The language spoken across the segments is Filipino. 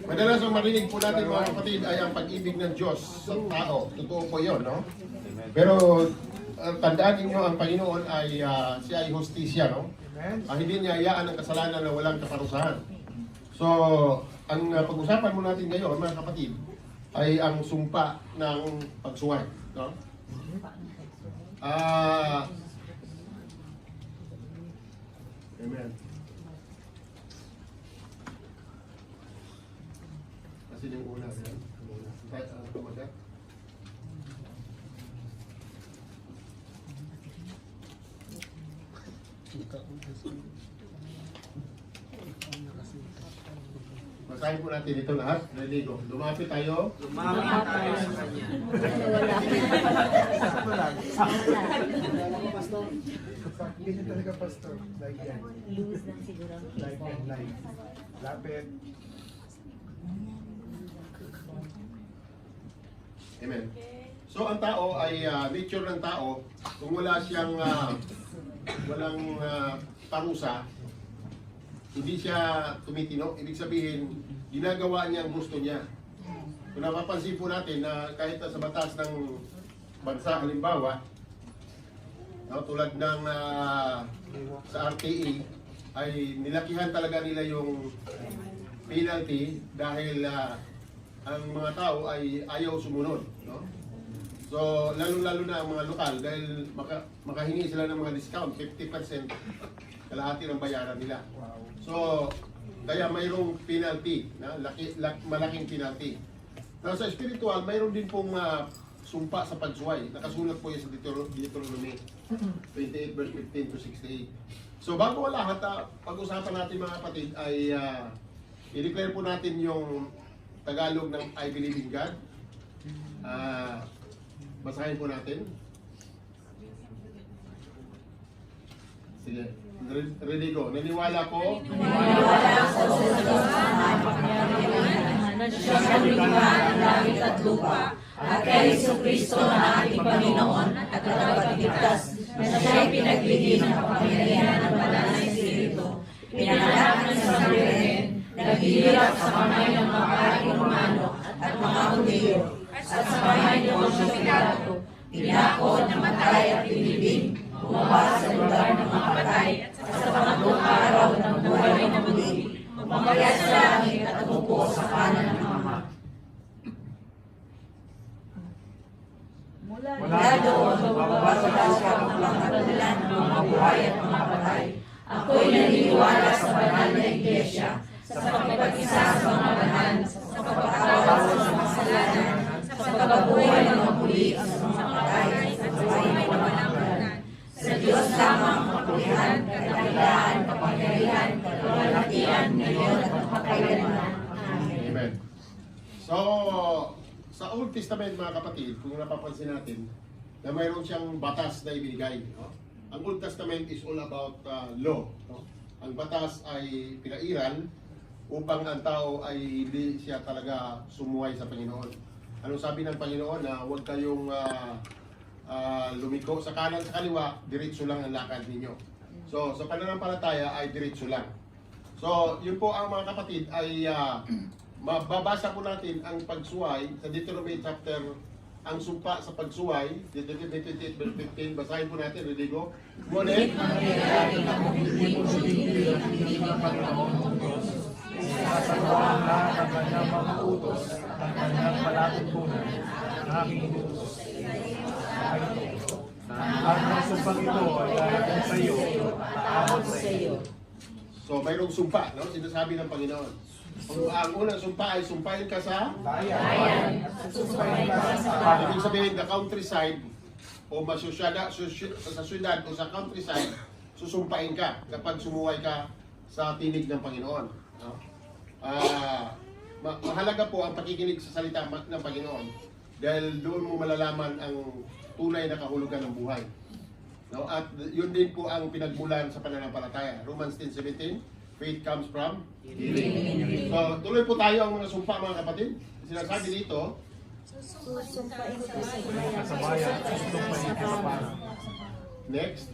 Madalas ang marinig po natin mga kapatid ay ang pag-ibig ng Diyos sa tao. Totoo po yun, no? Pero tandaan ninyo, ang Panginoon ay siya ay hustisya, no? Hindi niya hayaan ang kasalanan na walang kaparusahan. So, ang pag-usapan mo natin ngayon, mga kapatid, ay ang sumpa ng pagsuway, no? Amen. Kasi yung una, yan. Tumagat. Basahin po natin ito lahat. Ready, go. Lumapit tayo. Lumapit tayo sa Kanya. Hindi talaga pastor. Like yan. Lose lang siguro ang Like and like. Lapit. Amen. So ang tao ay nature ng tao, kung wala siyang walang parusa, hindi siya tumitino. Ibig sabihin, ginagawa niya ang gusto niya. Kung napapansin po natin na kahit sa batas ng bansa, halimbawa, no, tulad ng sa RTE, ay nilakihan talaga nila yung penalty dahil ang mga tao ay ayaw sumunod. No? So, lalo-lalo na ang mga lokal dahil makahingi sila ng mga discount, 50%, kalahati ng bayaran nila. So, kaya mayroong penalty, malaking penalty. Now, sa spiritual, mayroon din pong sumpa sa pagsuway. Nakasulat po yan sa Deuteronomy 28 verse 15 to 68. So, bago ang lahat, pag-usapan natin mga kapatid ay i-declare po natin yung Tagalog ng I Believe in God. Basahin po natin. Sige. Ready, go. Naniwala ko. Naniwala sa Diyos na makapangyarihan na siya sa likha ng langit at lupa at kay Jesucristo na ating Panginoon at tagapagligtas na siya'y pinagbigay ng kapangyarihan ng banal na Espiritu. Pinanganak ng isang Birhen, naghihirap sa kamay ng mga kahit Romano at mga Hudyo at sa kamay ng Poncio Pilato, pinako, namatay at binibing, bumaba sa lugar ng mga patay at sa pangatlong araw ng buhay na muli, umakyat sa langit at umupo sa kanan ng Ama. Mula doon, bababa sa langit ang pangkatagalan ng mga buhay at mga patay. Ako'y naniniwala sa banal na Iglesia, sa pagkipag-isa sa mga banal, sa pagkakawa sa mga kasalanan, sa pagkabuhay ng mga muli sa mga patay, at sa buhay na walang hanggan. Sa Diyos lamang kapulihan, kadakilaan, kapangyarihan, kaluwalhatian, ngayon at magpakailanman. Amen. So, sa Old Testament mga kapatid, kung napapansin natin, na mayroon siyang batas na ibigay. No? Ang Old Testament is all about law. No? Ang batas ay pinairal upang ang tao ay hindi siya talaga sumuway sa Panginoon. Anong sabi ng Panginoon na huwag kayong lumiko sa kanan sa kaliwa, diretso lang ang lakad ninyo. So, sa pananampalataya ay diretso lang. So, yun po ang mga kapatid ay mababasa po natin ang pagsuway sa Deuteronomy chapter, ang sumpa sa pagsuway, Deuteronomy 28 verse 15, basahin po natin, ready go? Ngunit, Sasagawa ang lahat ng kanyang mga utos at ang kanyang malatutunan na aking inutos. At ang sumpang ito ay darating sa iyo, paabot sa iyo. so mayroong sumpa, no? Sinasabi ng Panginoon. Ang unang sumpa ay sumpahin ka sa Bayan. ibig sabihin, the countryside o sa syudad o sa countryside, susumpain ka kapag sumuway ka sa tinig ng Panginoon. No? Mahalaga po ang pakikinig sa salita ng Panginoon dahil doon mo malalaman ang tunay na kahulugan ng buhay. No? At yun din po ang pinagmulan sa pananampalataya. Romans 10:17, faith comes from hearing. So, tuloy po tayo ang mga sumpa mga kapatid. Sinasabi dito, Susumpain ko sa Sa bayan, susumpain ka sa bayan. next,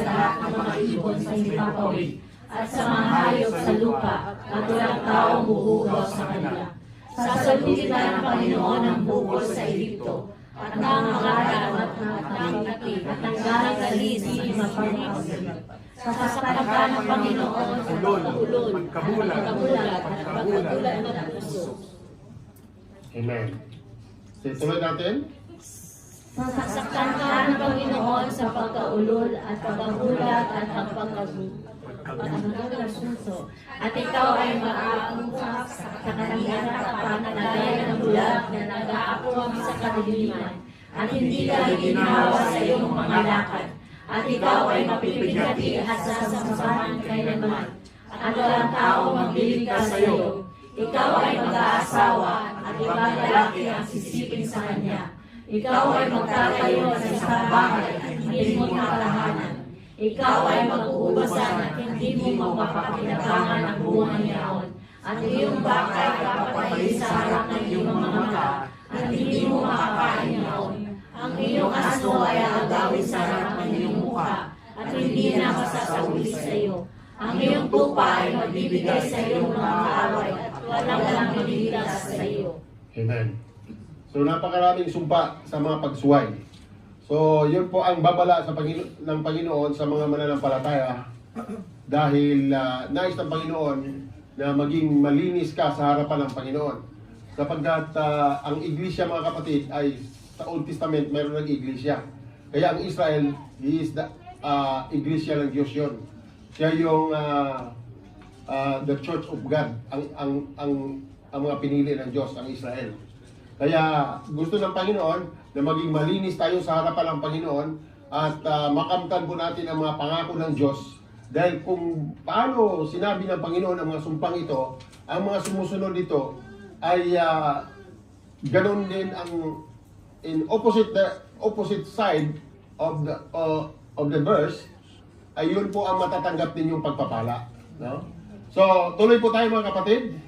sa lahat ng mga ibon sa himpapawid at sa mga hayop sa lupa at walang taong bubugaw sa kanila. Sasagutin ng Panginoon ang bukol sa Ehipto at ang mga dagat at nakati at ang galis di mapangakasal. Sasaktan ng Panginoon sa pagkaulol, pagkabulat at pagkagulat ng puso. Amen. Tuloy natin. Sasaktan ka ng Panginoon sa pagkaulol at pagkagulat at pagkagasuso. At ikaw ay maaangkap sa kaniyang harapan na gaya ng bulag na nag-aakuwang sa kadiliman at hindi ka ginawa sa iyong mga lakad. At ikaw ay mapipigati at sasampahan kailanman at walang tao magliligtas sa iyo. Ikaw ay mag-aasawa at ibang lalaki ang sisipin sa kanya. Ikaw ay magtatayo sa isang bahay at hindi mo nakalahanan. Ikaw ay mag-uubasan at hindi mo mapapakinabangan ang buhay niyaon. At iyong baka ay kapatay sa harap ng iyong mga mata at hindi mo makakain niyaon. Ang iyong aso ay agawin sa harap ng iyong mukha at hindi na masasauli sa iyo. Ang iyong tupa ay magbibigay sa iyong mga kaaway at walang maliligtas sa iyo. Amen. So napakaraming sumpa sa mga pagsuway. So yun po ang babala sa ng Panginoon sa mga mananampalataya dahil nais ng Panginoon na maging malinis ka sa harapan ng Panginoon. Sapagkat ang iglesia mga kapatid ay sa Old Testament mayroon ng iglesia. Kaya ang Israel is the iglesia ng Diyos yun. Siya yung the Church of God. Ang ang mga pinili ng Diyos, ang Israel. Kaya gusto ng Panginoon na maging malinis tayo sa harapan ng Panginoon at makamtan po natin ang mga pangako ng Diyos. Dahil kung paano sinabi ng Panginoon ang mga sumpang ito, ang mga sumusunod dito ay ganon din ang in opposite side of the verse, ay yun po ang matatanggap ninyong pagpapala. No? So, tuloy po tayo mga kapatid.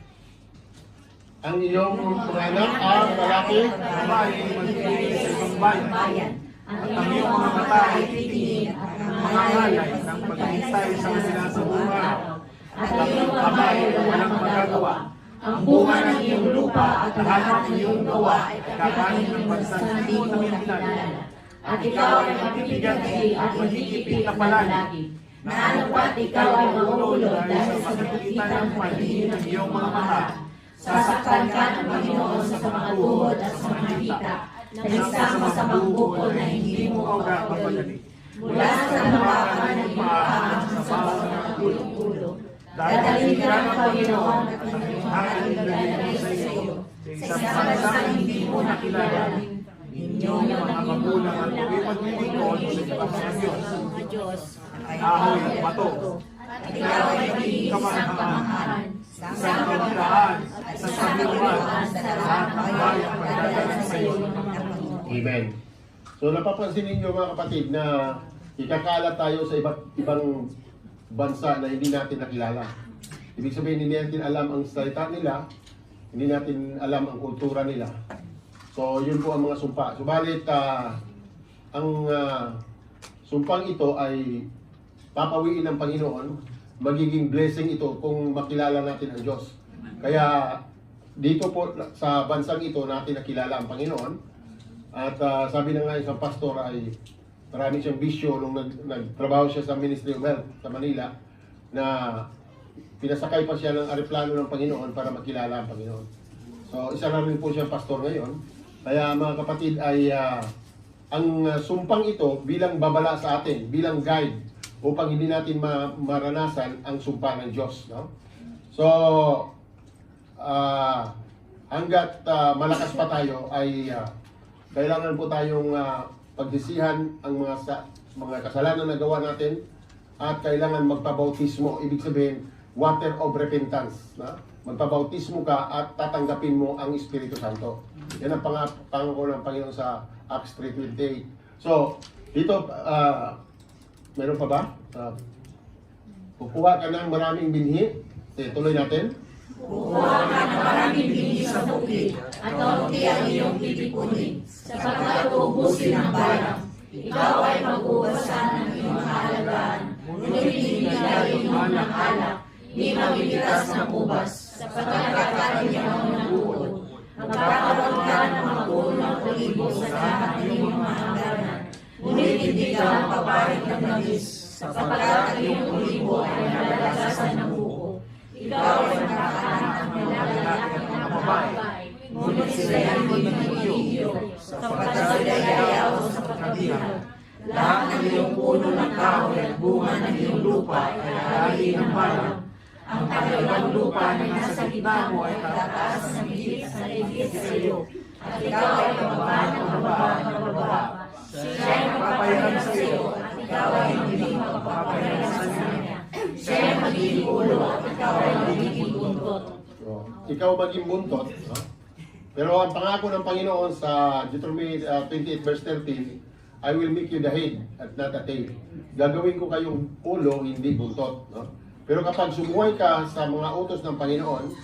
Ang iyong mga anak ang lalaki, babae, magbibigay sa ibang bayan. At ang iyong mga mata ay titingin at ang mga ngalay ng paghihintay sa kanila sa buong araw. At ang iyong kamay ay walang magagawa. Ang bunga ng iyong lupa at lahat ng iyong gawa ay kakanin ng bansang hindi mo nakilala. At ikaw ay magbibigay at mahigipit na palagi. Na pat ikaw ay maulog dahil sa nakikita ng paningin ng iyong mga mata. Sasaktan ka ng Panginoon sa mga tuhod at sa mga hita, na isang masamang bukol na hindi mo mapapadali. Mula sa hawakan ng ipahang sa bawat ng ulo. Dadalhin ka ng Panginoon at ang iyong dadalhin sa iyo. Sa isang bansang hindi mo nakilala. Inyong mga magulang at maglilingkod sa Diyos. Ahoy at bato. At ikaw ay magiging isang pamahan, Isang kabilaan sa sabiluan sa lahat ng bayang pagdadala sa iyo ng Panginoon. Amen. So napapansin ninyo mga kapatid na ikakalat tayo sa ibang bansa na hindi natin nakilala. Ibig sabihin hindi natin alam ang salita nila, hindi natin alam ang kultura nila. So yun po ang mga sumpa. Subalit ang sumpang ito ay papawiin ng Panginoon, magiging blessing ito kung makilala natin ang Diyos. Kaya dito po sa bansang ito natin nakilala ang Panginoon. At sabi na nga isang pastor ay marami siyang bisyo nung nagtrabaho siya sa Ministry of Health sa Manila na pinasakay pa siya ng aeroplano ng Panginoon para makilala ang Panginoon. So isa na rin po siyang pastor ngayon. Kaya mga kapatid ay ang sumpang ito bilang babala sa atin, bilang guide upang hindi natin maranasan ang sumpa ng Diyos. No? So, hanggat malakas pa tayo ay kailangan po tayong pagsisihan ang mga kasalanan na gawa natin at kailangan magpabautismo. Ibig sabihin, water of repentance. No? Magpabautismo ka at tatanggapin mo ang Espiritu Santo. Yan ang pangako ng Panginoon sa Acts 3:28. So, dito, meron pa ba? Kukuha ka ng maraming binhi. Tuloy natin. Kukuha ka ng maraming binhi sa bukid, at kaunti ang iyong titipunin, sapagkat uubusin ang barang. Ikaw ay mag-uwasan ng iyong mga alagaan, ngunit hindi nilagay mo ng alak, di mamimitas ng ubas, sapagkat kakain niya mo ng uod. Magkakaroon ka ng mga punong olibo sa lahat ng iyong mga hangganan, ngunit hindi ka mapaparit ng langis, sapagkat ang iyong olibo ay nalalagasan ng buko. Ikaw ay nakakaanak ng lalaki at ng babae, ngunit sila ay hindi mag-iyo, sapagkat sila ay ayaw sa pagkabihan. Lahat ng iyong puno ng kahoy at bunga ng iyong lupa ay ahali ng balang. Ang kanilang lupa na nasa gitna mo ay tataas ng higit sa iyo, at ikaw ay bababa ng bababa. Siya ay magpapayaran sa iyo, at ikaw ay hindi magpapayaran sa kanya. Siya ay magiging ulo, at ikaw ay magiging buntot. So, ikaw maging buntot. No? Pero ang pangako ng Panginoon sa Deuteronomy 28 verse 13, I will make you the head at not the tail. Gagawin ko kayong ulo, hindi buntot. No? Pero kapag sumuway ka sa mga utos ng Panginoon,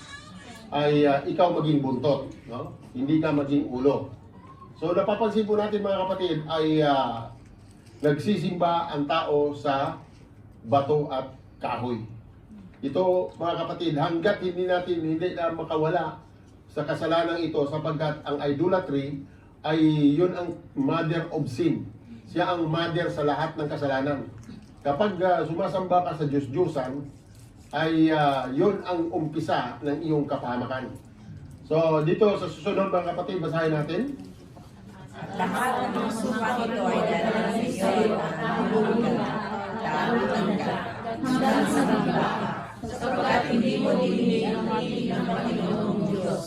ay ikaw maging buntot. No? Hindi ka maging ulo. So napapansin po natin mga kapatid ay nagsisimba ang tao sa bato at kahoy. Ito mga kapatid, hanggat hindi na makawala sa kasalanan ito sapagkat ang idolatry ay yun ang mother of sin. Siya ang mother sa lahat ng kasalanan. Kapag sumasamba ka sa Diyos-Diyosan, ay yun ang umpisa ng iyong kapahamakan. So dito sa susunod mga kapatid, basahin natin. Lahat ng mga sumpa nito ay dadalhin sa iyo at mahulugan ka hanggang sa baba, sapagkat hindi mo dininig ang ating ng Panginoong Diyos.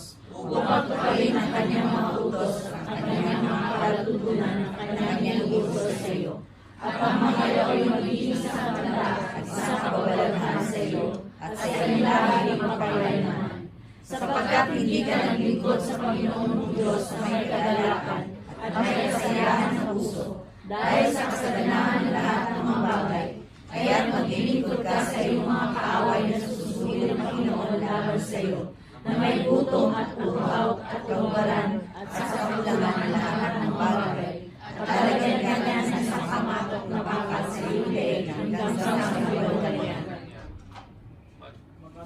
lagi magpakailanman. Sapagkat hindi ka naglingkod sa Panginoon mong Diyos na may kagalakan at may kasayahan ng puso, dahil sa kasaganahan ng lahat ng mga bagay. Kaya't maglilingkod ka sa iyong mga kaaway na susuri ng Panginoon laban sa iyo, na may gutom at uhaw at kawalan at sa kakulangan ng lahat ng bagay. At talagyan ka niya sa isang kamatok na bakal sa iyong leeg hanggang sa kawalan.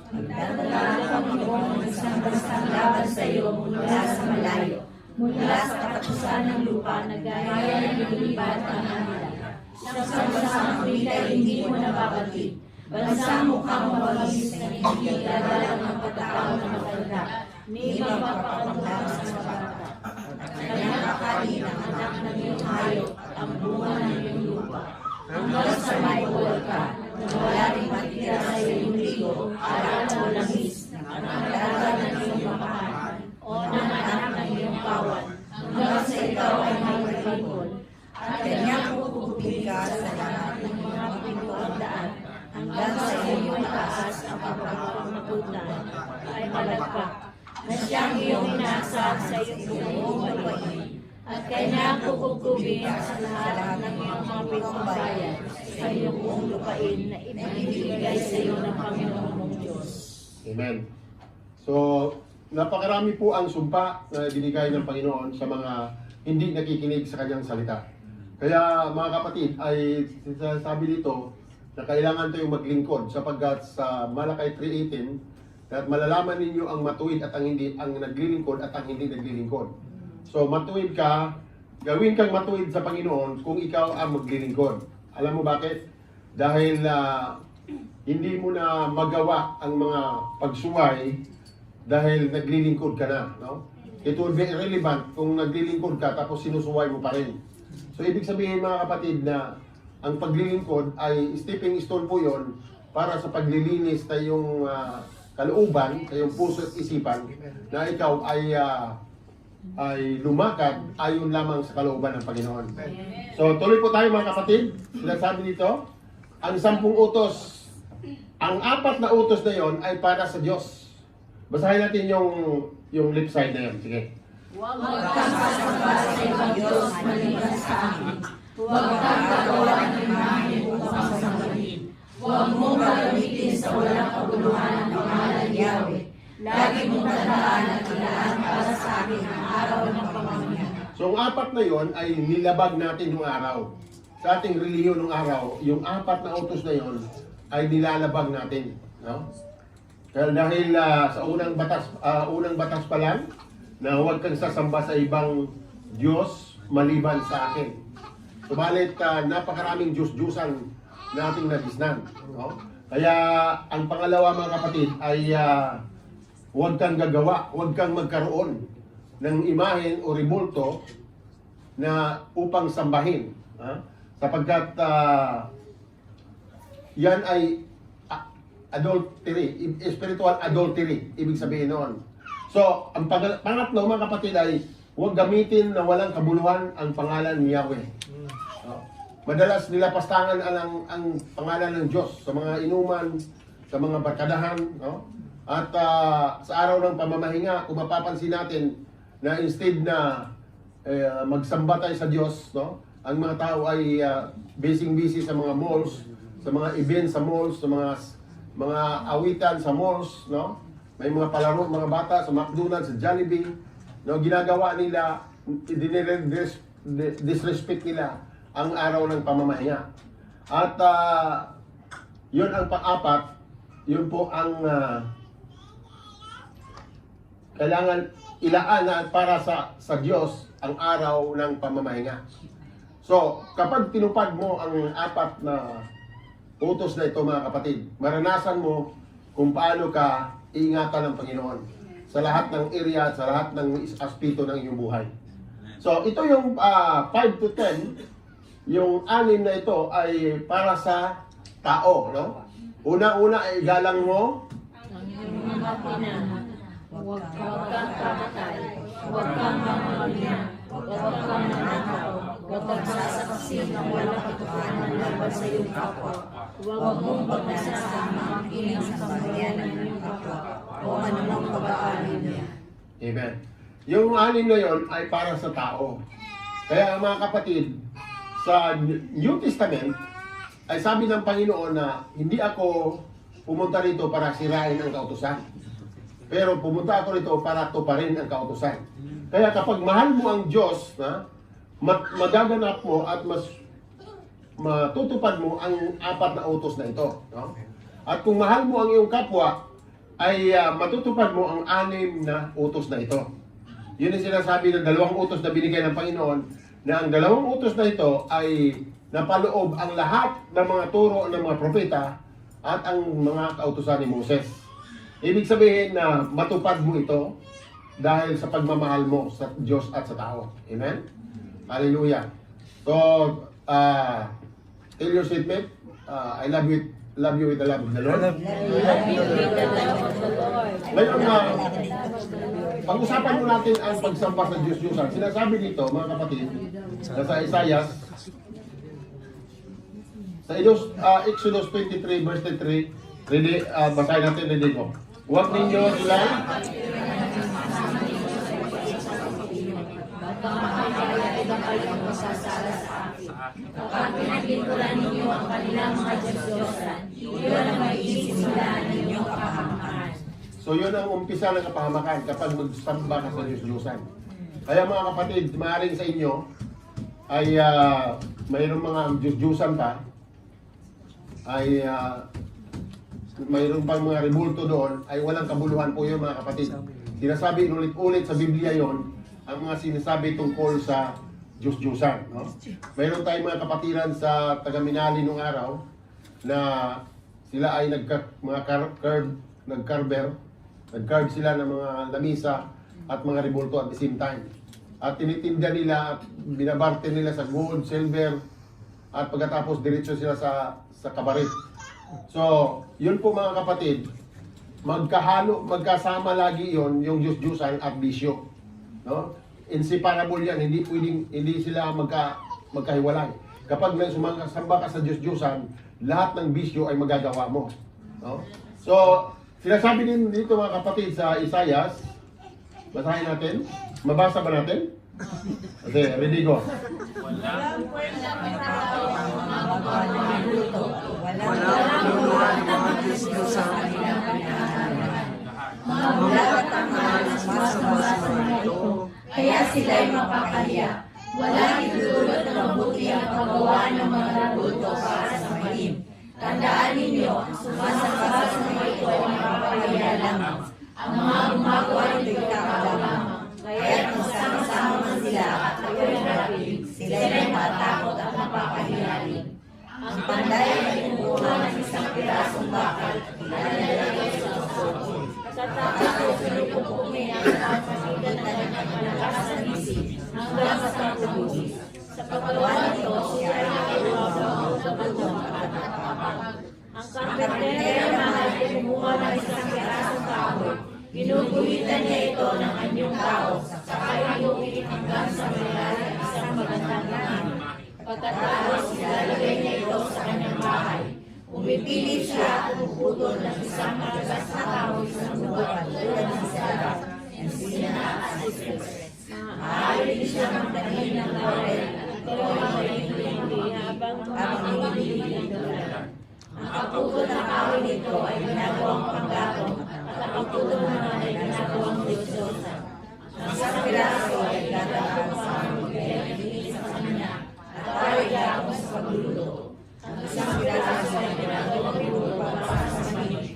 Magdadala ang Panginoon ng isang bansang laban sa iyo mula sa malayo, mula sa katapusan ng lupa na gaya ng lilipat ang anila. Sa bansang kulay hindi mo nababatid, bansang mukhang mabagis na hindi gagalang ng patakaw na matanda, ni magpapakandang sa bata. At kanyang kakain ang anak ng iyong hayop at ang bunga ng iyong lupa. Hanggang sa may buwal ka, na wala rin matira sa iyong ligo, aral o langis, at ang dalaga ng iyong makahan, o ng anak ng iyong kawan, hanggang sa ikaw ay may pagpipon. At kanyang pupupili ka sa lahat ng mga pintuan daan, hanggang sa iyong taas ang pagpapamagutan ay malagpak, na siyang iyong inaasal sa iyong buong lupain. At kanyang kukugubin sa lahat ng iyong mga pitong bayan sa iyong buong lupain na ibibigay sa iyo ng Panginoon mong Diyos. Amen. So, napakarami po ang sumpa na binigay ng Panginoon sa mga hindi nakikinig sa kanyang salita. Kaya mga kapatid, ay sabi dito na kailangan tayong maglingkod sapagkat sa Malakay 3:18 at malalaman ninyo ang matuwid at ang hindi, ang naglilingkod at ang hindi naglilingkod. So matuwid ka, gawin kang matuwid sa Panginoon kung ikaw ang maglilingkod. Alam mo bakit? Dahil hindi mo na magawa ang mga pagsuway dahil naglilingkod ka na. No? It will be irrelevant kung naglilingkod ka tapos sinusuway mo pa rin. So ibig sabihin mga kapatid na ang paglilingkod ay stepping stone po yon para sa paglilinis sa iyong kalooban, sa iyong puso at isipan na ikaw ay lumakad ayon lamang sa kalooban ng Panginoon. So tuloy po tayo mga kapatid. Sinasabi dito, ang 10 utos, ang 4 na utos na yon ay para sa Diyos. Basahin natin yung lip side na yun. Sige. Huwag kang sasamba sa ibang Diyos maliban sa akin. Huwag kang gagawa ng imahe upang sambahin. Huwag mong gagamitin sa walang kabuluhan ang pangalan ni Yahweh. Lagi mong tandaan at ilaan para sa akin ang araw ng pamamagitan. So ang 4 na yon ay nilabag natin yung araw. Sa ating reliyon ng araw, yung 4 na utos na yon ay nilalabag natin. No? Kaya dahil sa unang batas pa lang, na huwag kang sasamba sa ibang Diyos maliban sa akin. Subalit napakaraming Diyos-Diyusan na ating nagisnan. No? Kaya ang pangalawa mga kapatid ay huwag kang gagawa, huwag kang magkaroon ng imahen o rebulto na upang sambahin. Sapagkat yan ay adultery, spiritual adultery, ibig sabihin noon. So, ang pangatlo mga kapatid ay huwag gamitin na walang kabuluhan ang pangalan ni Yahweh. Madalas nilapastangan ang pangalan ng Diyos sa mga inuman, sa mga barkadahan, no? At sa araw ng pamamahinga, kung mapapansin natin na instead na magsamba tayo sa Diyos, no? Ang mga tao ay busy sa mga malls, sa mga events sa malls, sa mga awitan sa malls, no? May mga palaro, mga bata sa McDonald's, sa Jollibee, no? Ginagawa nila, disrespect nila ang araw ng pamamahinga. At yun ang pang-4, yun po ang kailangan ilaan para sa Diyos ang araw ng pamamahinga. So, kapag tinupad mo ang 4 na utos na ito mga kapatid, maranasan mo kung paano ka iingatan ng Panginoon sa lahat ng area at sa lahat ng aspito ng iyong buhay. So, ito yung 5 to 10, yung 6 na ito ay para sa tao, no? Una-una ay igalang mo Ang iyong mga pinahan. Huwag kang kamatay. Huwag kang mamamagyan. Huwag kang nanakaw. Huwag kang sasaksi ng walang katotohanan laban sa iyong kapwa. Huwag mong pagsasama ang ilang sambayan ng kapwa o anumang pag-aalin niya. Amen. Yung 6 na yon ay para sa tao. Kaya mga kapatid, sa New Testament, ay sabi ng Panginoon na hindi ako pumunta rito para sirain ang kautusan. Pero pumunta ako rito para tuparin ang kautusan. Kaya kapag mahal mo ang Diyos, magaganap mo at mas matutupad mo ang 4 na utos na ito. No? At kung mahal mo ang iyong kapwa, ay matutupad mo ang 6 na utos na ito. Yun ang sinasabi ng 2 utos na binigay ng Panginoon, na ang 2 utos na ito ay napaloob ang lahat ng mga turo ng mga propeta at ang mga kautusan ni Moses. Ibig sabihin na matupad mo ito dahil sa pagmamahal mo sa Diyos at sa tao. Amen? Hallelujah. So, tell your statement, I love you with the love of the Lord. Ngayon, pag-usapan mo natin ang pagsamba sa Diyos-Diyosan. Sinasabi dito, mga kapatid, na sa Isaiah, sa Exodus 23 verse 3, ready, basahin natin, ready ko. Huwag ninyo sila kapag pinaglinturan ninyo ang kanilang mga Diyos-Diyosan, iyon ang maiisip nila ng inyong kapahamakan. So yun ang umpisa ng kapahamakan kapag magsamba ka sa Diyos-Diyosan. Kaya mga kapatid, maaaring sa inyo ay mayroong mga Diyos-Diyosan pa, ay mayroon pang mga rebulto doon, ay walang kabuluhan po yun mga kapatid. Sinasabi ulit-ulit sa Biblia yon ang mga sinasabi tungkol sa Diyos-Diyosan. No? Mayroon tayong mga kapatiran sa taga-Minali nung araw na sila ay nag-carve sila ng mga lamisa at mga rebulto at the same time. At tinitinda nila at binabarte nila sa gold, silver, at pagkatapos diretso sila sa kabaret. So, yun po mga kapatid, magkasama lagi yon yung Diyos-Diyusan at bisyo. No? Inseparable yan, hindi sila magkahiwalay. Kapag sumasamba ka sa Diyos-Diyosan, lahat ng bisyo ay magagawa mo. No? So, sinasabi din dito mga kapatid sa Isaiah, basahin natin. Mabasa ba natin? Okay, ready go. Walang luluhan ng mga Diyos-Diyosan ang kanilang pinahalagan. Maglalat ang mga sumasamba sa ito, kaya sila'y mapakahiya. Walang idudulot na mabuti ang paggawa ng mga rebulto para sa mahim. Tandaan ninyo, ang sumasamba sa mga ito ay mapakahiya lamang. Ang mga gumagawa nito'y lamang. Kaya kung sama-sama man sila at ako'y harapin, sila'y matakot at mapakahiyain. Ang panday ay kumuha ng isang pirasong bakal at ilalagay sa usok. Sa tapos sinupupumi ang pagpasigan na nagpapalakas ng isip hanggang sa pagpupugis. Sa paggawa nito, siya ay nakagawa sa bagong pagkakapag. Ang karpentero naman ay kumuha ng isang pirasong kahoy. Ginuguhitan niya ito ng anyong tao, saka inuulit hanggang sa malalim isang magandang langit. Pagkatapos, ilalagay niya ito sa kanyang bahay. Umipili siya at puputol ng isang matagas na kahoy sa lugar tulad ng salat, ensina at cypress. Maaari din siya magdagin ng laurel at ito ay hindi habang nilililig ng dolar. Ang kaputol ng kahoy nito ay ginagawang panggatong at ang kaputol naman ay ginagawang Diyos-Diyosan. Ang isang piraso ay gagawang sa magbibigay sa kanya at tayo gagawang sa pagluluto. Ang isang piraso ay ginagawang luto para sa manig.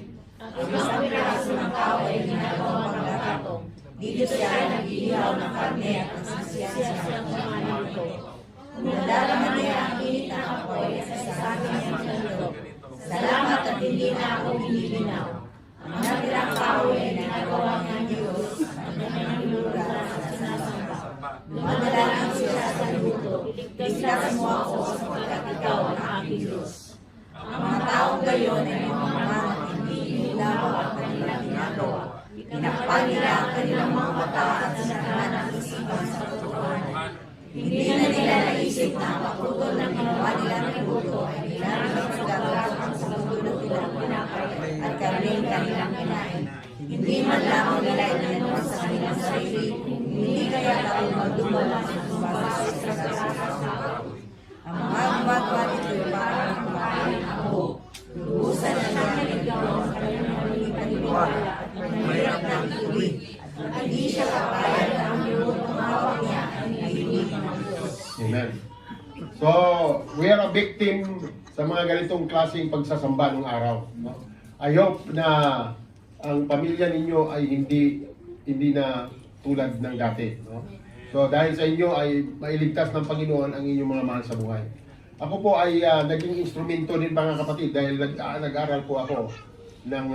Ang isang piraso ng kahoy ay ginagawang panggatong. Dito siya nag-iihaw ng karne at ang siyang kumain nito. Kung nadalaman niya ang init ng apoy at sasabi niya ng ganito, salamat at hindi na ako binibinaw. Ang natirang kahoy ay ginagawa ng Diyos at kanyang lugar sa sinasamba. Lumadalangin siya sa luto, iligtas mo ako sapagkat ikaw ang aking Diyos. Ang mga taong gayon ay mamamangat, hindi inilaw ang kanilang ginagawa. Pinakpan nila ang kanilang mga mata at sinakahan ang isipan sa katotohanan. Hindi na nila naisip na ang kaputol ng ginawa nilang tributo ay nilalang sa gagawang sa pagdulog nilang pinakay at karning kanilang kinain. Hindi man lamang nila inanon sa kanilang sarili, hindi kaya tayo magdumala sa sumbasa sa kasasama. Ang magbatwat ito'y parang kumain ako. Lubusan na namin ikaw sa kanilang paniniwala at mahirap ng tuloy. At hindi siya kapayag na ang loob ng hawak niya ay nahilig ng Diyos. Amen. So, we are a victim sa mga ganitong klaseng pagsasamba ng araw. No? I hope na ang pamilya ninyo ay hindi na tulad ng dati. No? So, dahil sa inyo ay mailigtas ng Panginoon ang inyong mga mahal sa buhay. Ako po ay naging instrumento din mga kapatid dahil nag-aral po ako ng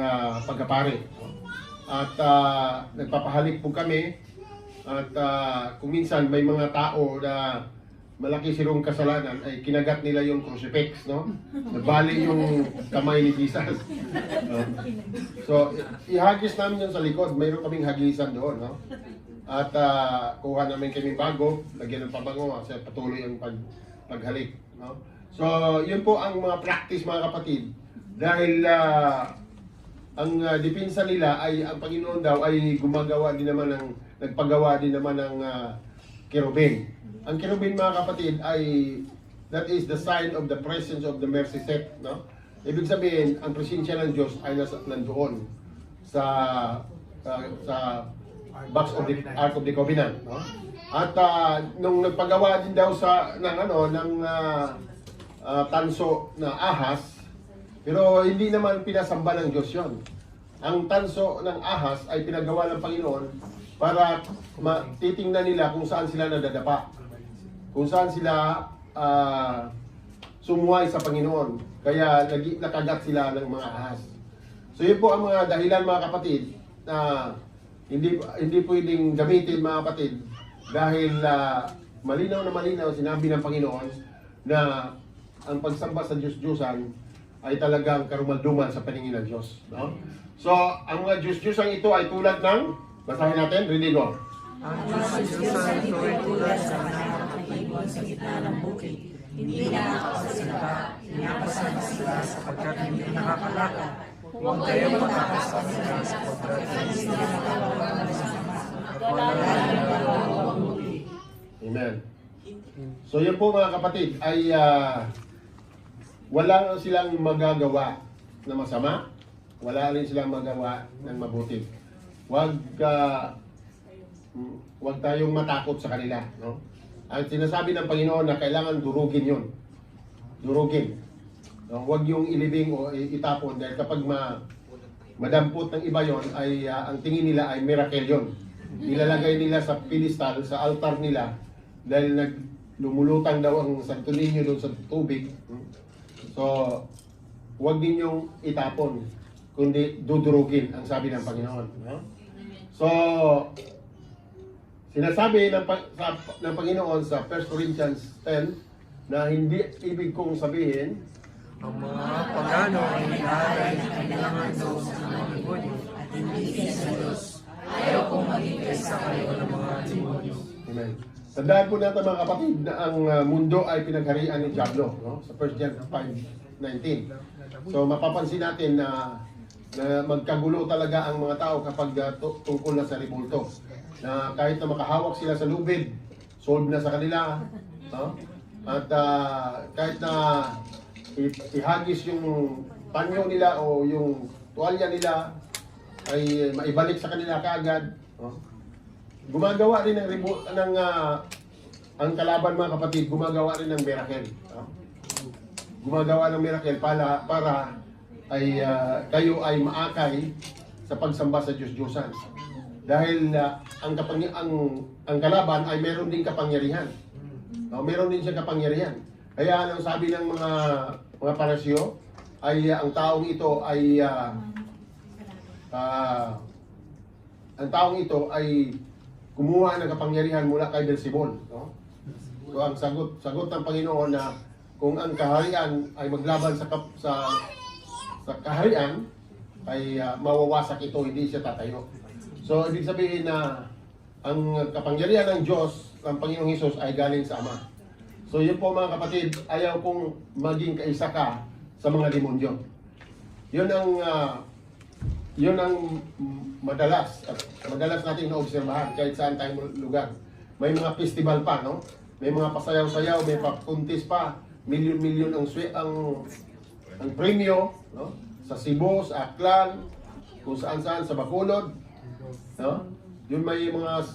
pagkapare. No? At nagpapahalik po kami at kung minsan may mga tao na malaki silang kasalanan ay kinagat nila yung crucifix, no? Nabali yung kamay ni Jesus. So, ihagis namin yun sa likod. Mayroon kaming hagisan doon, no? At kuha namin kami bago, lagyan ng pabango kasi patuloy ang paghalik, no? So, yun po ang mga practice mga kapatid. Dahil ang depensa nila ay ang Panginoon daw ay nagpagawa din naman ng kerubin. Ang kerubin mga kapatid ay that is the sign of the presence of the mercy seat, no? Ibig sabihin, ang presensya ng Diyos ay nandoon sa box of the Ark of the Covenant, no? At nung nagpagawa din daw ng tanso na ahas, pero hindi naman pinasamba ng Diyos 'yon. Ang tanso ng ahas ay pinagawa ng Panginoon para titingnan nila kung saan sila nadadapa. Kung saan sila sumuway sa Panginoon. Kaya nakagat sila ng mga ahas. So yun po ang mga dahilan mga kapatid na hindi pwedeng gamitin mga kapatid dahil malinaw na malinaw sinabi ng Panginoon na ang pagsamba sa Diyos-Diyosan ay talagang karumalduman sa paningin ng Diyos. No? So ang mga Diyos-Diyosan ito ay tulad ng, basahin natin, reading on. Ang Diyos-Diyosan ito ay tulad sa ibon sa gitna ng bukid. Hindi nakakasalita, pinapasan sila sapagkat hindi nakakalakad. Huwag kayo matakas sa sila sapagkat hindi sila nakakawag ng sama. Wala nang magawang muli. Amen. So yun po mga kapatid ay wala silang magagawa na masama. Wala rin silang magawa ng mabuti. Huwag tayong matakot sa kanila, no? Ang sinasabi ng Panginoon na kailangan durugin yun. Durugin. No? Huwag yung ilibing o itapon dahil kapag madampot ng iba yon ay ang tingin nila ay miracle yun. Nilalagay nila sa pedestal, sa altar nila dahil lumulutang daw ang Santo Niño doon sa tubig. So, huwag ninyong itapon kundi dudurugin ang sabi ng Panginoon. No? So, sinasabi ng Panginoon sa 1 Corinthians 10 na hindi ibig kong sabihin ang mga pagano ay inaalay na kailangan daw sa mga demonyo At hindi sa Diyos. Ayaw kong maging kaysa kayo ng mga demonyo. Amen. Tandaan po natin mga kapatid na ang mundo ay pinagharian ni Diablo, no? Sa 1 John 5:19. So mapapansin natin na magkagulo talaga ang mga tao kapag tungkol na sa ribulto. Na kahit na makahawak sila sa lubid, solve na sa kanila. No? At kahit na ihagis yung panyo nila o yung tuwalya nila ay maibalik sa kanila kaagad. No? Gumagawa rin ang kalaban mga kapatid, gumagawa rin ng miracle. No? Gumagawa ng miracle para ay kayo ay maakay sa pagsamba sa Diyos-Diyosan. Dahil ang kalaban ay meron din kapangyarihan. No, meron din siya kapangyarihan. Kaya ang sabi ng mga parasyo ay ang taong ito ay kumuha ng kapangyarihan mula kay Beelzebul, no? So ang sagot ng Panginoon na kung ang kaharian ay maglaban sa kaharian ay mawawasak ito, hindi siya tatayo. So, ibig sabihin na ang kapangyarihan ng Diyos, ng Panginoong Hesus ay galing sa Ama. So, yun po mga kapatid, ayaw kong maging kaisa ka sa mga demonyo. Yun ang yun ang madalas nating naobserbahan kahit saan tayong lugar. May mga festival pa, no? May mga pasayaw-sayaw, may pa-contest pa, milyon-milyon ang premyo, no? Sa Cebu, sa Aklan, kung saan-saan, sa Bacolod, no? Yun may mga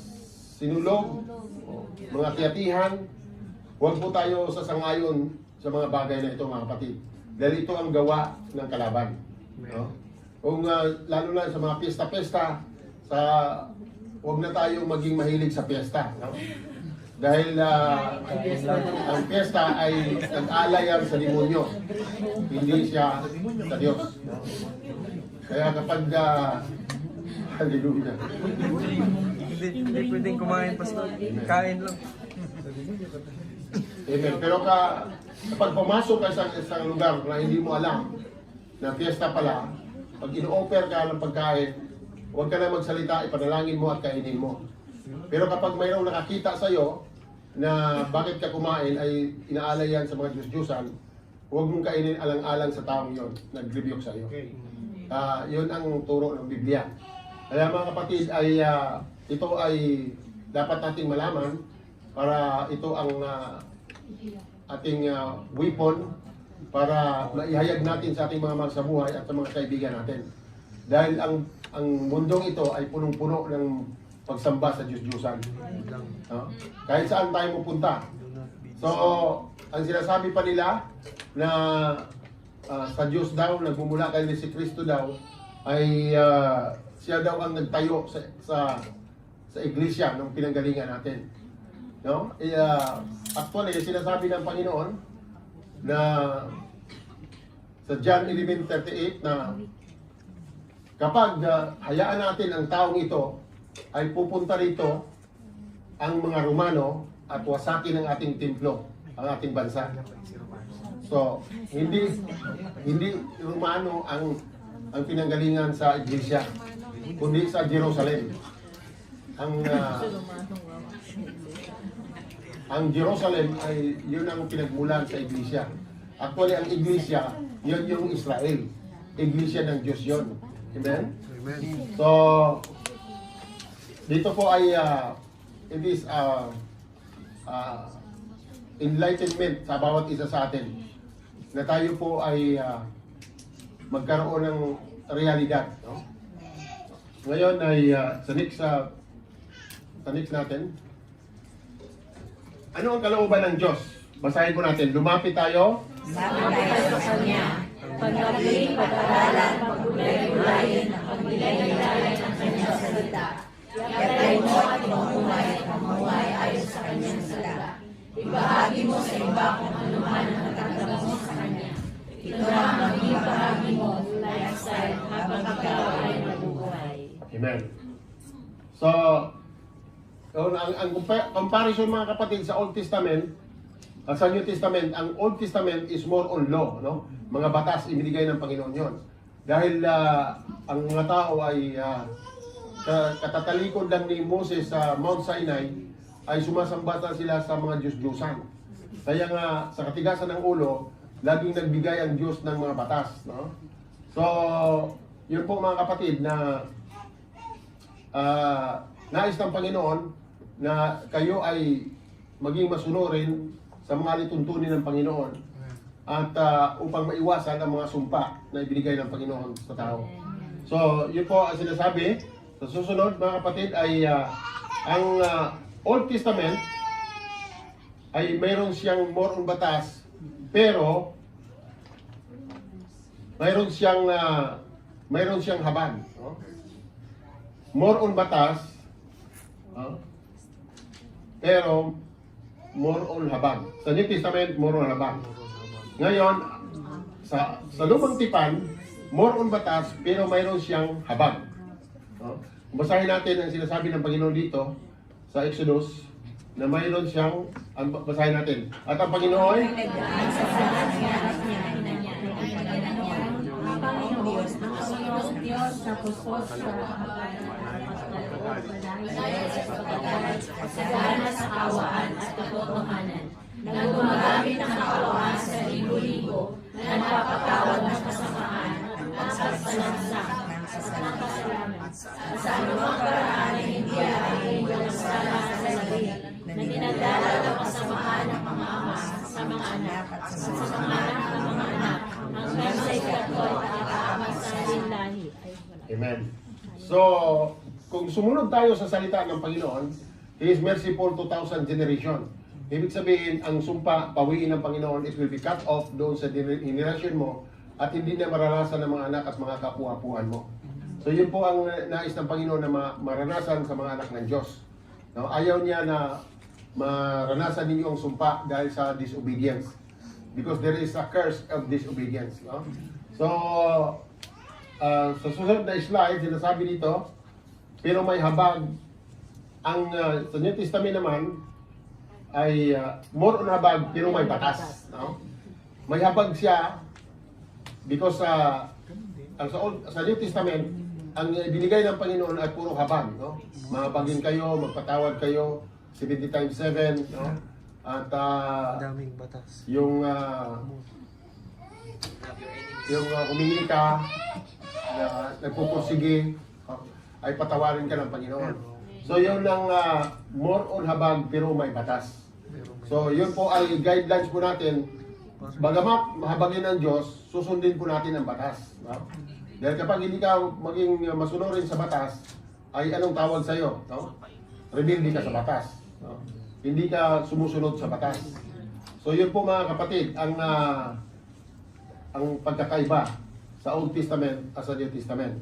sinulog, mga tiyatihan. Huwag po tayo sasangayon sa mga bagay na ito, mga kapatid. Dahil ito ang gawa ng kalaban, no? Kung lalo na sa mga piyesta-piyesta, huwag na tayo maging mahilig sa piyesta, no? Dahil ang piyesta ay nag-alayan sa demonyo, hindi siya sa Diyos, no? Kaya kapag hallelujah. Hindi pwedeng kumain, Pastor. Kain lang. Amen. Pero kapag pumasok ka sa isang lugar na hindi mo alam na piyesta pala, pag ino-offer ka ng pagkain, huwag ka na magsalita, ipanalangin mo at kainin mo. Pero kapag mayroong nakakita sa iyo na bakit ka kumain ay inaalay yan sa mga Diyos-Diyosan, huwag mong kainin alang-alang sa taong yon, nag-rebuke sa iyo. Yun ang turo ng Biblia. Kaya mga kapatid, ito ay dapat nating malaman para ito ang ating weapon para maihayag natin sa ating mga magsabuhay at sa mga kaibigan natin. Dahil ang mundong ito ay punong-puno ng pagsamba sa Diyos-Diyosan. No? Kahit saan tayo pupunta. So, ang sinasabi pa nila na sa Diyos daw, nagmumula kay si Kristo daw, ay siya daw ang nagtayo sa iglesia ng pinanggalingan natin. No? Actually, sinasabi ng Panginoon na sa John 11:38 na kapag hayaan natin ang taong ito ay pupunta rito ang mga Romano at wasakin ang ating templo, ang ating bansa. So, hindi Romano ang pinanggalingan sa iglesia, kundi sa Jerusalem. Ang Jerusalem ay yun ang pinagmulan sa iglesia. Actually, ang iglesia, yun yung Israel. Iglesia ng Diyos yun. Amen? Amen. So, dito po ay it is enlightenment sa bawat isa sa atin na tayo po ay magkaroon ng realidad. No? Ngayon ay sa next natin. Ano ang kalooban ng Diyos? Basahin po natin. Lumapit tayo. Lumapit tayo sa Kanya. Pagkaling, pag-aralan, pag-ulay-ulayin, pag-ilay-ilayan ang Kanyang salita. Yatay mo at mamuhay ayon sa Kanyang salita. Ibahagi mo sa iba kung ano man ang natatanggap mo sa Kanya. Ito ang maging bahagi mo, lifestyle, habang ikaw ay nabubuhay. Amen. So, ang comparison mga kapatid sa Old Testament at sa New Testament, ang Old Testament is more on law, no? Mga batas ibinigay ng Panginoon yon. Dahil ang mga tao ay katatalikod lang ni Moses sa Mount Sinai ay sumasambatan sila sa mga Diyos-Diyosan. Kaya nga sa katigasan ng ulo, laging nagbigay ang Diyos ng mga batas, no? So, yun po mga kapatid na nais ng Panginoon na kayo ay maging masunurin sa mga lituntunin ng Panginoon at upang maiwasan ang mga sumpa na ibinigay ng Panginoon sa tao. So, yun po ang sinasabi. Sa susunod mga kapatid ay ang Old Testament ay mayroon siyang more on batas, pero mayroon siyang habag. No? More on batas, pero more on habag. Sa New Testament, more on habag. Ngayon, sa Lumang Tipan, more on batas, pero mayroon siyang habag. Basahin natin ang sinasabi ng Panginoon dito sa Exodus na mayroon siyang, basahin natin. At ang Panginoon Diyos na kusos sa kasalanan sa kawaan at katotohanan, na gumagamit ng kawaan sa libo-libo, na napapatawad ng kasamaan at pagsalansa ng kasalanan. At sa anumang paraan ay hindi aamin walang sala sa labi, na dinadala ng kasamaan ng mga ama sa mga anak, at sa mga anak ng mga anak, hanggang sa ikatlo at aamat sa lahi. Ay, wala. Amen. So, kung sumunod tayo sa salita ng Panginoon, He is merciful to 1,000 generation. Ibig sabihin, ang sumpa, pawiin ng Panginoon, it will be cut off doon sa generation mo at hindi na maranasan ng mga anak at mga kapuha-puhan mo. So yun po ang nais ng Panginoon na maranasan sa mga anak ng Diyos. No, ayaw niya na maranasan ninyo ang sumpa dahil sa disobedience. Because there is a curse of disobedience. No? So, sa susunod na slide, sinasabi dito, pero may habag. Ang sa New Testament naman ay more on habag pero may batas. No? May habag siya because sa New Testament, ang binigay ng Panginoon ay puro habag. No? Mahabagin kayo, magpatawad kayo, 70 times 7. No? At Daming batas. yung humingi ka, nagpupursige, ay patawarin ka ng Panginoon. So yun ang more on habag pero may batas. So yun po ay guidelines po natin. Bagamat mahabagin ng Diyos, susundin po natin ang batas. No? Dahil kapag hindi ka maging masunurin sa batas, ay anong tawag sa iyo? No? Rebelde ka sa batas. No? Hindi ka sumusunod sa batas. So yun po mga kapatid, ang pagkakaiba sa Old Testament at sa New Testament.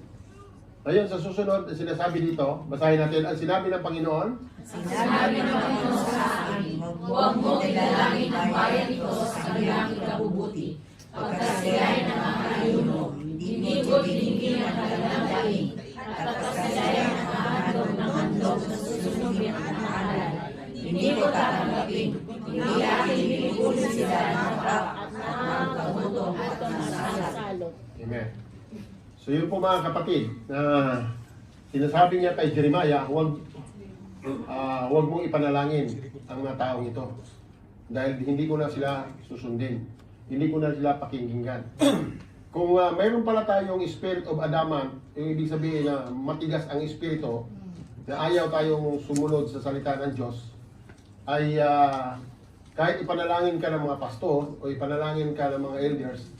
Ngayon, sa susunod, sinasabi dito, basahin natin, ang sinabi ng Panginoon, Sinabi ng Panginoon sa akin, huwag mo ilalangin ang bayan ito sa kanilang ikabubuti. Pagkat sila ay nangangayuno, hindi ko dinigin ang kanilang daing, at pagkat sila ay handog na susunugin ang pangalan. Hindi ko tatanggapin, hindi aking pinipulin sila ng harap at nakakagutong at masasalot. Amen. So yun po mga kapatid, na sinasabi niya kay Jeremiah, huwag mong ipanalangin ang mga taong ito. Dahil hindi ko na sila susundin. Hindi ko na sila pakinggan. Kung mayroon pala tayong spirit of adamant, yung ibig sabihin na matigas ang espiritu, na ayaw tayong sumunod sa salita ng Diyos, ay kahit ipanalangin ka ng mga pastor o ipanalangin ka ng mga elders,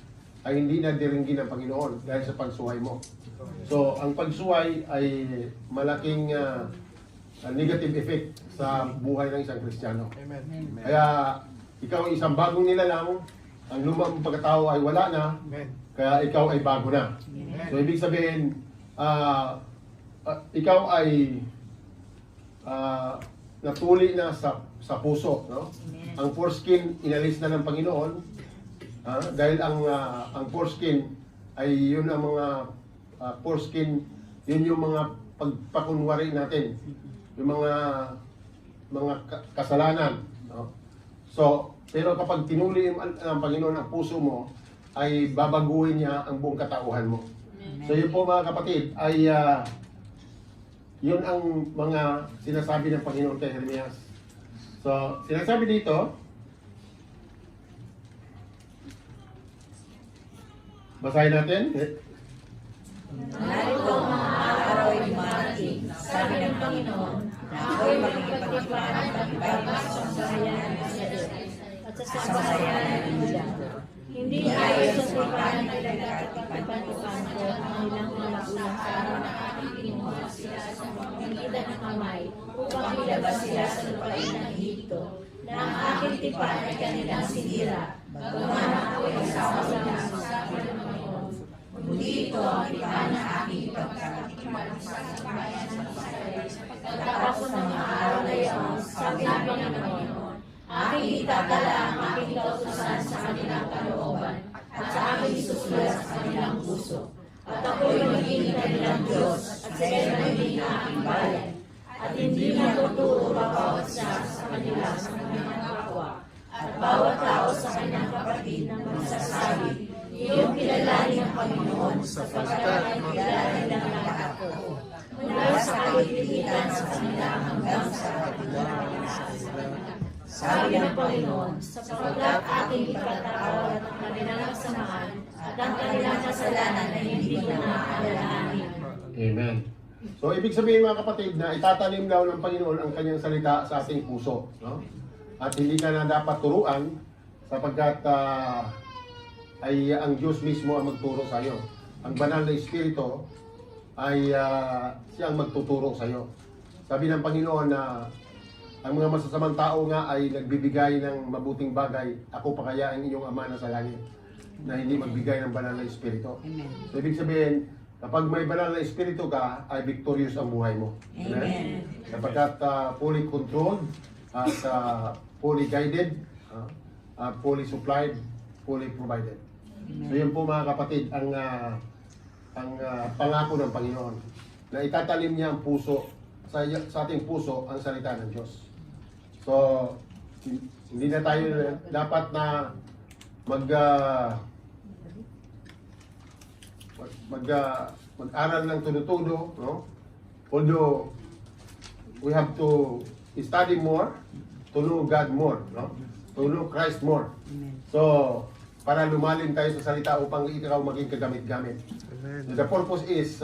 ay hindi na diringgin ng Panginoon dahil sa pagsuway mo. So, ang pagsuway ay malaking negative effect sa buhay ng isang Kristiyano. Amen. Kaya, ikaw ay isang bagong nilalang, ang lumang pagkatao ay wala na, Amen. kaya ikaw ay bago na. So, ibig sabihin, ikaw ay natuli na sa puso. No? Ang foreskin, inalis na ng Panginoon, dahil ang foreskin ay yun ang mga foreskin, yun yung mga pagpakunwari natin, yung mga kasalanan. No? So, pero kapag tinuli ng Panginoon ang puso mo, ay babaguhin niya ang buong katauhan mo. So yun po mga kapatid, ay yun ang mga sinasabi ng Panginoon kay Jeremias. So, sinasabi dito, basahin natin. Narito ang mga araw ay dumarating, sabi ng Panginoon, na ako'y magpagtipan ng pagbagas sa sambahayan ng Israel at sa sambahayan ng Juda. Hindi ayon sa tipan ng pinagkatipan ko ang ilang mga ulang sa araw na aking kinuha sila sa pamamagitan ng kamay upang ilabas sila sa lupain ng Ehipto, na ang aking tipan ay kanilang sinira, bagaman ako'y kasama sa sabi ng Panginoon. Hindi ito ang tipan na aking ipagkakatipan sa sambahayan ng Israel. Pagkatapos ng mga araw na iyon, sabi ng Panginoon, aking itatala ang aking kautusan sa kanilang kalooban at sa aking isusulat sa kanilang puso. At ako'y magiging kanilang Diyos at sila magiging aking bayan. At hindi na tuturo pa bawat isa sa kanila sa kanyang kapwa. At bawat tao sa kanyang kapatid na magsasabi, iyong kilalanin ang Panginoon sapagkat ay kilala nilang lahat ako. Mula sa kalilitan sa kanila hanggang sa kapatiran sa kanila. Sabi ng Panginoon, sapagkat aking ipatawad ang kanilang kasamaan at ang kanilang kasalanan na hindi ko na aalalahanin. Amen. So, ibig sabihin mga kapatid na itatanim daw ng Panginoon ang kanyang salita sa ating puso. No? At hindi ka na dapat turuan sapagkat ay ang Diyos mismo ang magturo sa iyo. Ang banal na Espiritu ay siyang magtuturo sa iyo. Sabi ng Panginoon na ang mga masasamang tao nga ay nagbibigay ng mabuting bagay. Ako pa kaya ang iyong Ama na sa langit na hindi magbigay ng banal na Espiritu. So, ibig sabihin, kapag may banal na Espiritu ka, ay victorious ang buhay mo. Amen. Sapagkat fully controlled at fully guided, fully supplied, fully provided. So yun po mga kapatid, ang pangako ng Panginoon na itatalim niya ang puso, sa ating puso, ang salita ng Diyos. So, hindi na tayo dapat na mag-aral ng tudo-tudo, no? Although we have to study more to know God more, no? To know Christ more. So, para lumalim tayo sa salita upang ikaw maging kagamit-gamit. So, the purpose is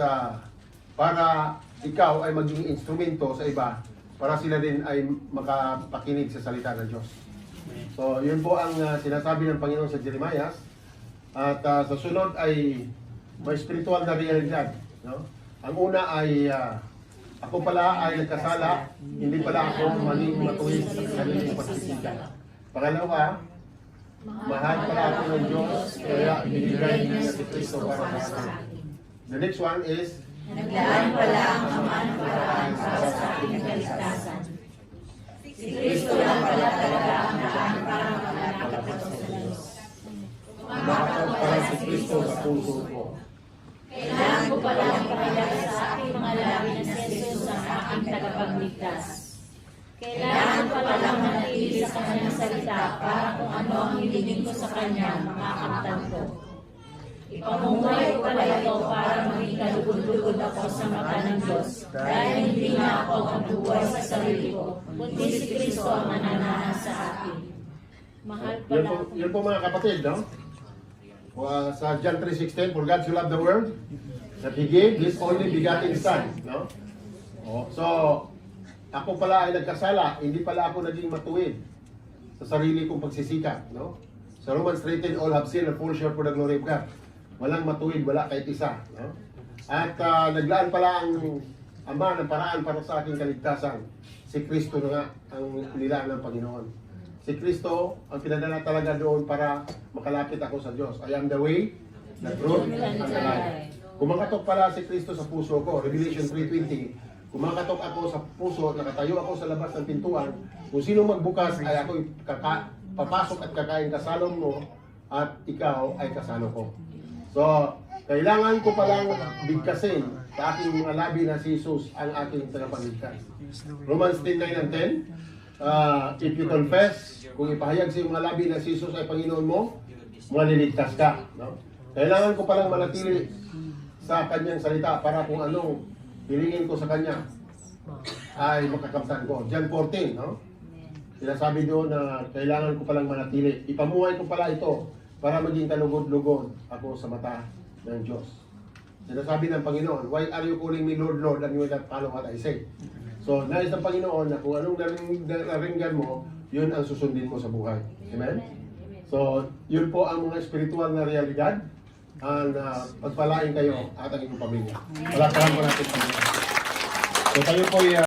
para ikaw ay maging instrumento sa iba para sila din ay makapakinig sa salita ng Diyos. So, yun po ang sinasabi ng Panginoon sa Jeremiah. At sa sunod ay may spiritual na realidad. No? Ang una ay ako pala ay nagkasala, hindi pala ako maging matuwid sa kanilang pagsisika. Pangalawa, mahal pala ako ng Diyos, kaya binigay niya si Kristo para sa akin. The next one is, Naglaan pala ang Ama ng paraan para sa aking kaligtasan. Si Kristo lang pala talaga ang daan para maganap ako sa Diyos. umakap pala si Kristo sa puso ko. Kailangan ko pala ipakilala sa aking mga labi na si Jesus ang aking tagapagligtas. Kailangan ko palang manatili sa kanyang salita para kung ano ang hilingin ko sa kanya, makakamtan ko. Ipamumuhay ko pala ito para maging kalugod-lugod ako sa mata ng Diyos dahil hindi na ako ang buhay sa sarili ko, kundi si Kristo ang nananahan sa akin. Mahal pala ako. Yun po mga kapatid, no? Sa John 3:16, for God so loved the world that He gave His only begotten Son, no? So, ako pala ay nagkasala, hindi pala ako naging matuwid sa sarili kong pagsisikat, no? Sa Romans 3:10, all have sinned and fall short for the glory of God. Walang matuwid, wala kahit isa, no? At naglaan pala ang Ama ng paraan para sa aking kaligtasan. Si Kristo na nga ang nilaan ng Panginoon. Si Kristo ang pinadala talaga doon para makalapit ako sa Diyos. I am the way, the truth, and the life. Kumakatok pala si Kristo sa puso ko. Revelation 3:20. Kumakatok ako sa puso, nakatayo ako sa labas ng pintuan. Kung sino magbukas ay ako papasok at kakain kasalong mo at ikaw ay kasalo ko. So, kailangan ko palang bigkasin sa aking mga labi na si Jesus ang aking tagapagligtas. Romans 10:9 and 10. If you confess, kung ipahayag sa iyong mga labi na si Jesus ay Panginoon mo, maliligtas ka. No? Kailangan ko palang manatili sa kanyang salita para kung anong hilingin ko sa kanya ay makakamtan ko. John 14, no? Sinasabi doon na kailangan ko palang manatili. Ipamuhay ko pala ito para maging kalugod-lugod ako sa mata ng Diyos. Sinasabi ng Panginoon, why are you calling me Lord, Lord, and you will not follow what I say? So, nais ng Panginoon na kung anong naringgan mo, yun ang susundin mo sa buhay. Amen? So, yun po ang mga spiritual na realidad ang pagpalain kayo at ang inyong pamilya. Palakpakan po natin. So, tayo po